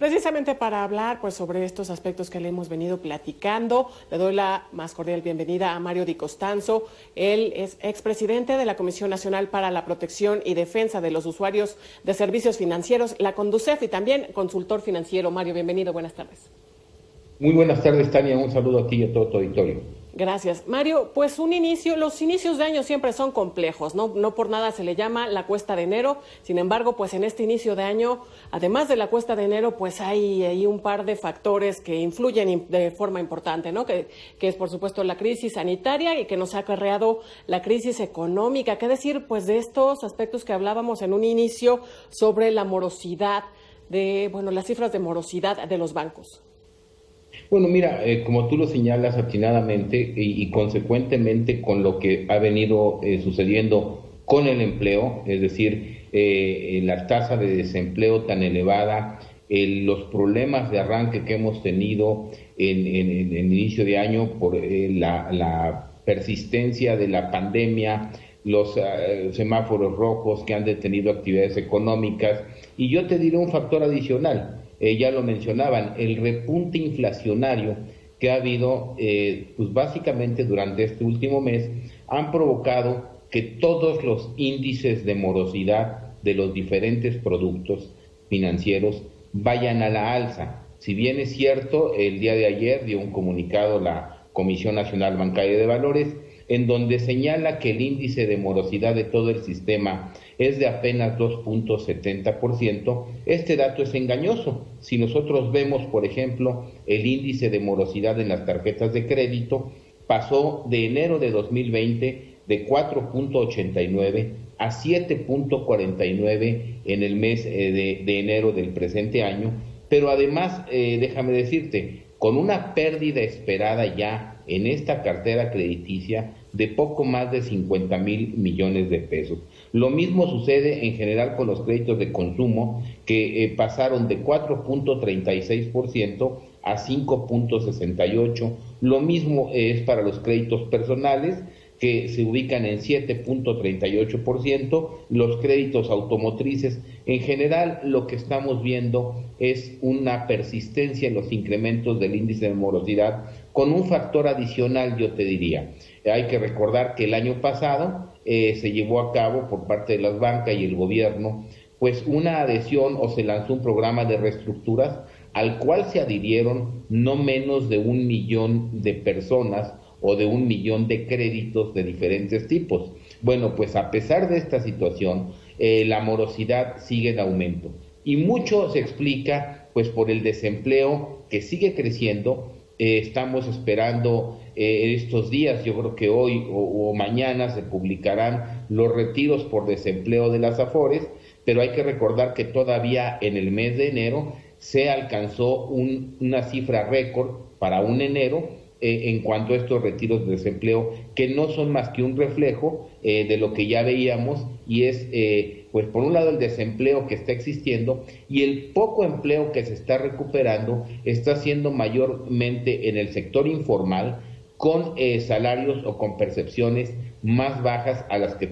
precisamente para hablar pues sobre estos aspectos que le hemos venido platicando. Le doy la más cordial bienvenida a Mario Di Costanzo. Él es expresidente de la Comisión Nacional para la Protección y Defensa de los Usuarios de Servicios Financieros, la CONDUCEF, y también consultor financiero. Mario, bienvenido, buenas tardes. Muy buenas tardes, Tania, un saludo a ti y a todo tu auditorio. Gracias. Mario, pues los inicios de año siempre son complejos, ¿no? No por nada se le llama la cuesta de enero. Sin embargo, pues en este inicio de año, además de la cuesta de enero, pues hay un par de factores que influyen de forma importante, ¿no? Que es, por supuesto, la crisis sanitaria y que nos ha acarreado la crisis económica. ¿Qué decir, pues, de estos aspectos que hablábamos en un inicio sobre la morosidad, las cifras de morosidad de los bancos? Bueno, mira, como tú lo señalas atinadamente y consecuentemente con lo que ha venido sucediendo con el empleo, es decir, la tasa de desempleo tan elevada, los problemas de arranque que hemos tenido en el inicio de año por la persistencia de la pandemia, los semáforos rojos que han detenido actividades económicas, y yo te diré un factor adicional. Ya lo mencionaban, el repunte inflacionario que ha habido, pues básicamente durante este último mes, han provocado que todos los índices de morosidad de los diferentes productos financieros vayan a la alza. Si bien es cierto, el día de ayer dio un comunicado la Comisión Nacional Bancaria de Valores, en donde señala que el índice de morosidad de todo el sistema es de apenas 2.70%, este dato es engañoso. Si nosotros vemos, por ejemplo, el índice de morosidad en las tarjetas de crédito, pasó de enero de 2020 de 4.89 a 7.49 en el mes de enero del presente año, pero además, déjame decirte, con una pérdida esperada ya en esta cartera crediticia de poco más de 50,000 millones de pesos. Lo mismo sucede en general con los créditos de consumo, que pasaron de 4.36% a 5.68%. Lo mismo es para los créditos personales, que se ubican en 7.38%, los créditos automotrices. En general, lo que estamos viendo es una persistencia en los incrementos del índice de morosidad, con un factor adicional, yo te diría. Hay que recordar que el año pasado se llevó a cabo por parte de las bancas y el gobierno, pues una adhesión, o se lanzó un programa de reestructuras al cual se adhirieron no menos de 1 millón de personas, o de 1 millón de créditos de diferentes tipos. Bueno, pues a pesar de esta situación, la morosidad sigue en aumento, y mucho se explica pues por el desempleo que sigue creciendo. Estamos esperando estos días, yo creo que hoy o mañana se publicarán los retiros por desempleo de las AFORES, pero hay que recordar que todavía en el mes de enero se alcanzó una cifra récord para un enero, en cuanto a estos retiros de desempleo, que no son más que un reflejo de lo que ya veíamos, y es, pues por un lado, el desempleo que está existiendo, y el poco empleo que se está recuperando está siendo mayormente en el sector informal, con salarios o con percepciones más bajas a las que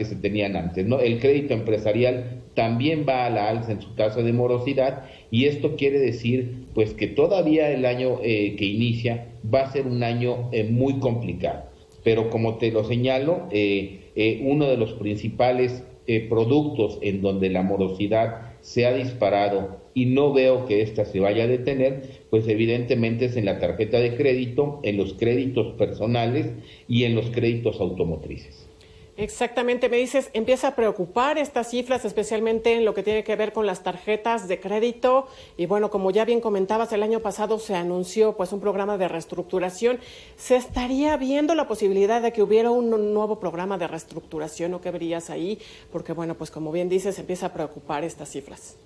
se tenían antes, ¿no? El crédito empresarial también va a la alza en su tasa de morosidad, y esto quiere decir pues que todavía el año que inicia va a ser un año muy complicado. Pero como te lo señalo, uno de los principales productos en donde la morosidad se ha disparado y no veo que ésta se vaya a detener, pues evidentemente es en la tarjeta de crédito, en los créditos personales y en los créditos automotrices. Exactamente, me dices, empieza a preocupar estas cifras, especialmente en lo que tiene que ver con las tarjetas de crédito. Y bueno, como ya bien comentabas, el año pasado se anunció pues un programa de reestructuración. ¿Se estaría viendo la posibilidad de que hubiera un nuevo programa de reestructuración, o qué verías ahí? Porque bueno, pues como bien dices, empieza a preocupar estas cifras.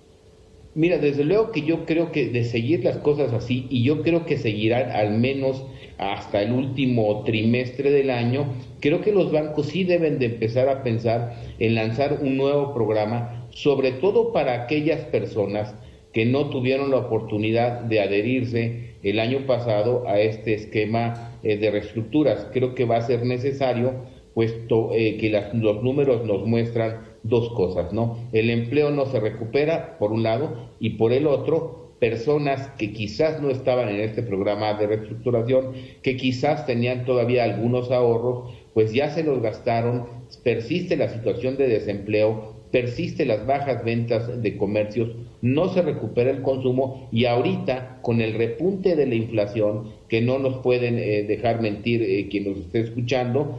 Mira, desde luego que yo creo que de seguir las cosas así, y yo creo que seguirán al menos hasta el último trimestre del año, creo que los bancos sí deben de empezar a pensar en lanzar un nuevo programa, sobre todo para aquellas personas que no tuvieron la oportunidad de adherirse el año pasado a este esquema de reestructuras. Creo que va a ser necesario, puesto que los números nos muestran dos cosas, ¿no? El empleo no se recupera, por un lado, y por el otro, personas que quizás no estaban en este programa de reestructuración, que quizás tenían todavía algunos ahorros, pues ya se los gastaron, persiste la situación de desempleo, persiste las bajas ventas de comercios, no se recupera el consumo y ahorita con el repunte de la inflación, que no nos pueden dejar mentir quien nos esté escuchando,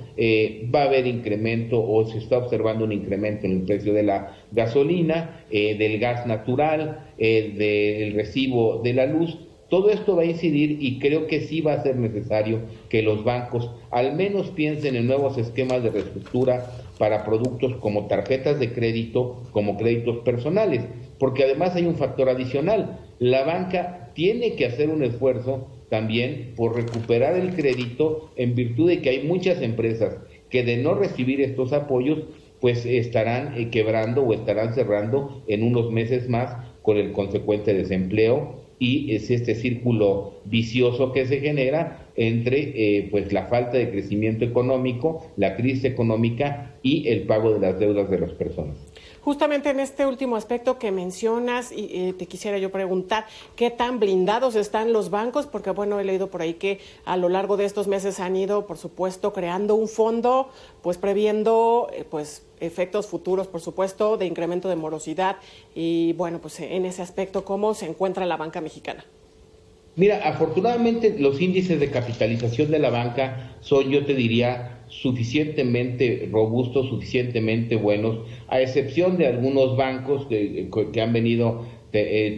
va a haber incremento o se está observando un incremento en el precio de la gasolina, del gas natural, del recibo de la luz. Todo esto va a incidir y creo que sí va a ser necesario que los bancos al menos piensen en nuevos esquemas de reestructura para productos como tarjetas de crédito, como créditos personales, porque además hay un factor adicional. La banca tiene que hacer un esfuerzo también por recuperar el crédito en virtud de que hay muchas empresas que de no recibir estos apoyos pues estarán quebrando o estarán cerrando en unos meses más con el consecuente desempleo y es este círculo vicioso que se genera entre pues la falta de crecimiento económico, la crisis económica y el pago de las deudas de las personas. Justamente en este último aspecto que mencionas, te quisiera yo preguntar, ¿qué tan blindados están los bancos? Porque, bueno, he leído por ahí que a lo largo de estos meses han ido, por supuesto, creando un fondo, pues previendo, pues efectos futuros, por supuesto, de incremento de morosidad. Y, bueno, pues en ese aspecto, ¿cómo se encuentra la banca mexicana? Mira, afortunadamente los índices de capitalización de la banca son, yo te diría, suficientemente robustos, suficientemente buenos, a excepción de algunos bancos que han venido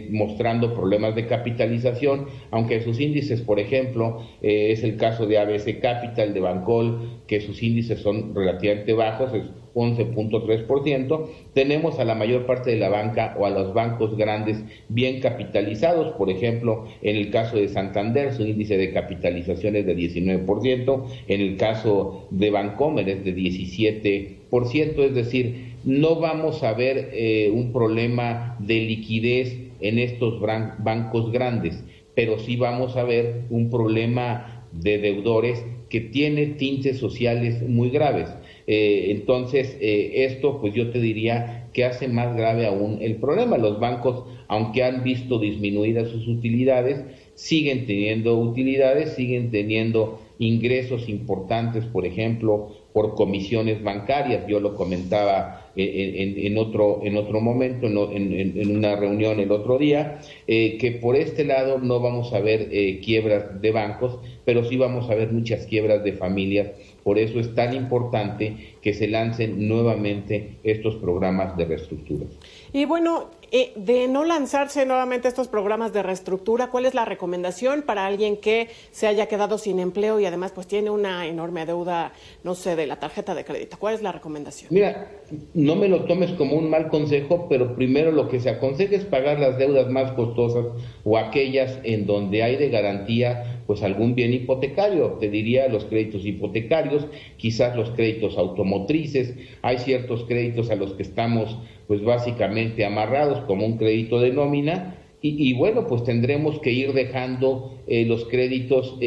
mostrando problemas de capitalización, aunque sus índices, por ejemplo, es el caso de ABC Capital, de Bancol, que sus índices son relativamente bajos, es 11.3%, tenemos a la mayor parte de la banca o a los bancos grandes bien capitalizados, por ejemplo, en el caso de Santander, su índice de capitalización es de 19%, en el caso de Bancomer es de 17%, es decir, no vamos a ver un problema de liquidez en estos bancos grandes, pero sí vamos a ver un problema de deudores que tiene tintes sociales muy graves. Entonces, esto pues yo te diría que hace más grave aún el problema. Los bancos, aunque han visto disminuidas sus utilidades, siguen teniendo utilidades, siguen teniendo ingresos importantes, por ejemplo, por comisiones bancarias. Yo lo comentaba en otro momento, en una reunión el otro día, que por este lado no vamos a ver quiebras de bancos, pero sí vamos a ver muchas quiebras de familias. Por eso es tan importante que se lancen nuevamente estos programas de reestructura. Y bueno, de no lanzarse nuevamente estos programas de reestructura, ¿cuál es la recomendación para alguien que se haya quedado sin empleo y además pues tiene una enorme deuda, no sé, de la tarjeta de crédito? ¿Cuál es la recomendación? Mira, no me lo tomes como un mal consejo, pero primero lo que se aconseja es pagar las deudas más costosas o aquellas en donde hay de garantía pues algún bien hipotecario. Te diría los créditos hipotecarios, quizás los créditos automotrices. Hay ciertos créditos a los que estamos pues básicamente amarrados como un crédito de nómina y bueno, pues tendremos que ir dejando los créditos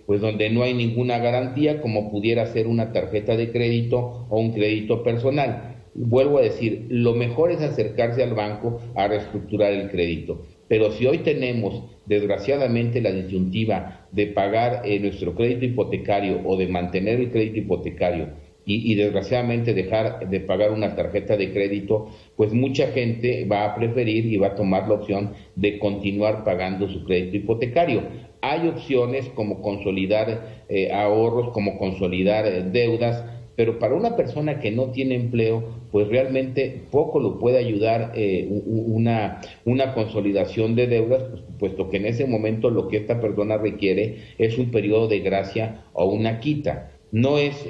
pues donde no hay ninguna garantía, como pudiera ser una tarjeta de crédito o un crédito personal. Vuelvo a decir, lo mejor es acercarse al banco a reestructurar el crédito, pero si hoy tenemos desgraciadamente la disyuntiva de pagar nuestro crédito hipotecario o de mantener el crédito hipotecario y desgraciadamente dejar de pagar una tarjeta de crédito, pues mucha gente va a preferir y va a tomar la opción de continuar pagando su crédito hipotecario. Hay opciones como consolidar ahorros, como consolidar deudas, pero para una persona que no tiene empleo, pues realmente poco lo puede ayudar una consolidación de deudas, puesto que en ese momento lo que esta persona requiere es un periodo de gracia o una quita. No es,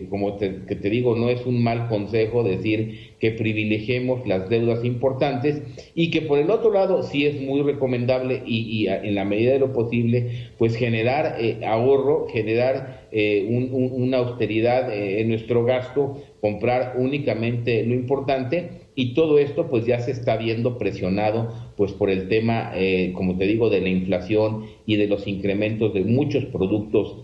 como te digo, no es un mal consejo decir que privilegiemos las deudas importantes y que por el otro lado sí es muy recomendable y en la medida de lo posible, pues generar ahorro, generar una austeridad en nuestro gasto, comprar únicamente lo importante, y todo esto pues ya se está viendo presionado pues por el tema, como te digo, de la inflación y de los incrementos de muchos productos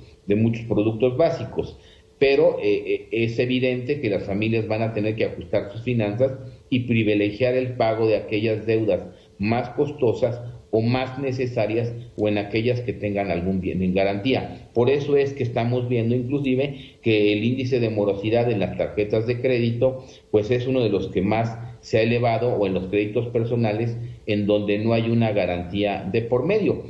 básicos. pero es evidente que las familias van a tener que ajustar sus finanzas y privilegiar el pago de aquellas deudas más costosas o más necesarias, o en aquellas que tengan algún bien en garantía. Por eso es que estamos viendo inclusive que el índice de morosidad en las tarjetas de crédito pues es uno de los que más se ha elevado, o en los créditos personales en donde no hay una garantía de por medio.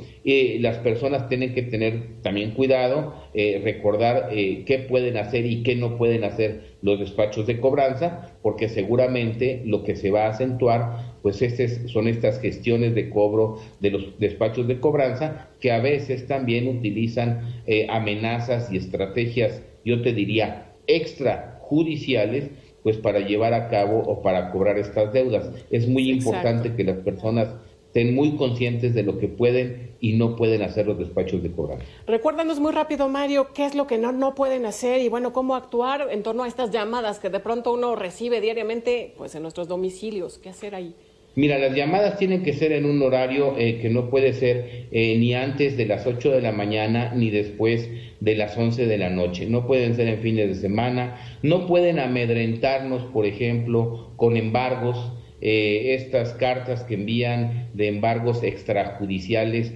Las personas tienen que tener también cuidado, recordar qué pueden hacer y qué no pueden hacer los despachos de cobranza, porque seguramente lo que se va a acentuar pues son estas gestiones de cobro de los despachos de cobranza, que a veces también utilizan amenazas y estrategias, yo te diría, extrajudiciales, pues para llevar a cabo o para cobrar estas deudas. Es muy importante que las personas estén muy conscientes de lo que pueden y no pueden hacer los despachos de cobranza. Recuérdanos muy rápido, Mario, qué es lo que no pueden hacer y, bueno, cómo actuar en torno a estas llamadas que de pronto uno recibe diariamente pues en nuestros domicilios. ¿Qué hacer ahí? Mira, las llamadas tienen que ser en un horario que no puede ser ni antes de las 8 de la mañana ni después de las 11 de la noche. No pueden ser en fines de semana, no pueden amedrentarnos, por ejemplo, con embargos, estas cartas que envían de embargos extrajudiciales,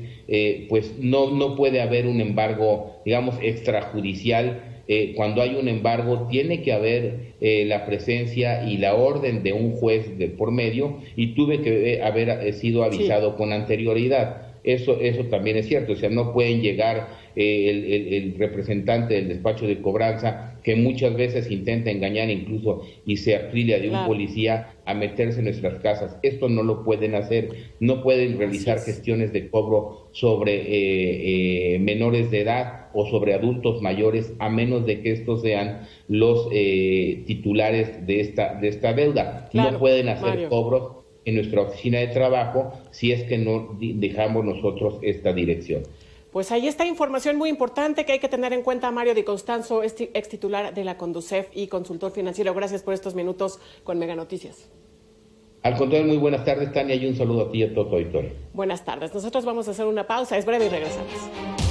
pues no puede haber un embargo, digamos, extrajudicial. Cuando hay un embargo tiene que haber la presencia y la orden de un juez de por medio, y tuve que haber sido avisado con anterioridad. Eso también es cierto, o sea, no pueden llegar el representante del despacho de cobranza, que muchas veces intenta engañar incluso y se afilia de un policía, a meterse en nuestras casas. Esto no lo pueden hacer, no pueden realizar gestiones de cobro sobre menores de edad o sobre adultos mayores, a menos de que estos sean los titulares de esta deuda. Claro, no pueden hacer Mario. Cobros en nuestra oficina de trabajo si es que no dejamos nosotros esta dirección. Pues ahí está información muy importante que hay que tener en cuenta. Mario Di Constanzo, ex titular de la Conducef y consultor financiero. Gracias por estos minutos con Mega Noticias. Al contrario, muy buenas tardes, Tania, y un saludo a ti y a todo tu auditorio. Buenas tardes. Nosotros vamos a hacer una pausa, es breve y regresamos.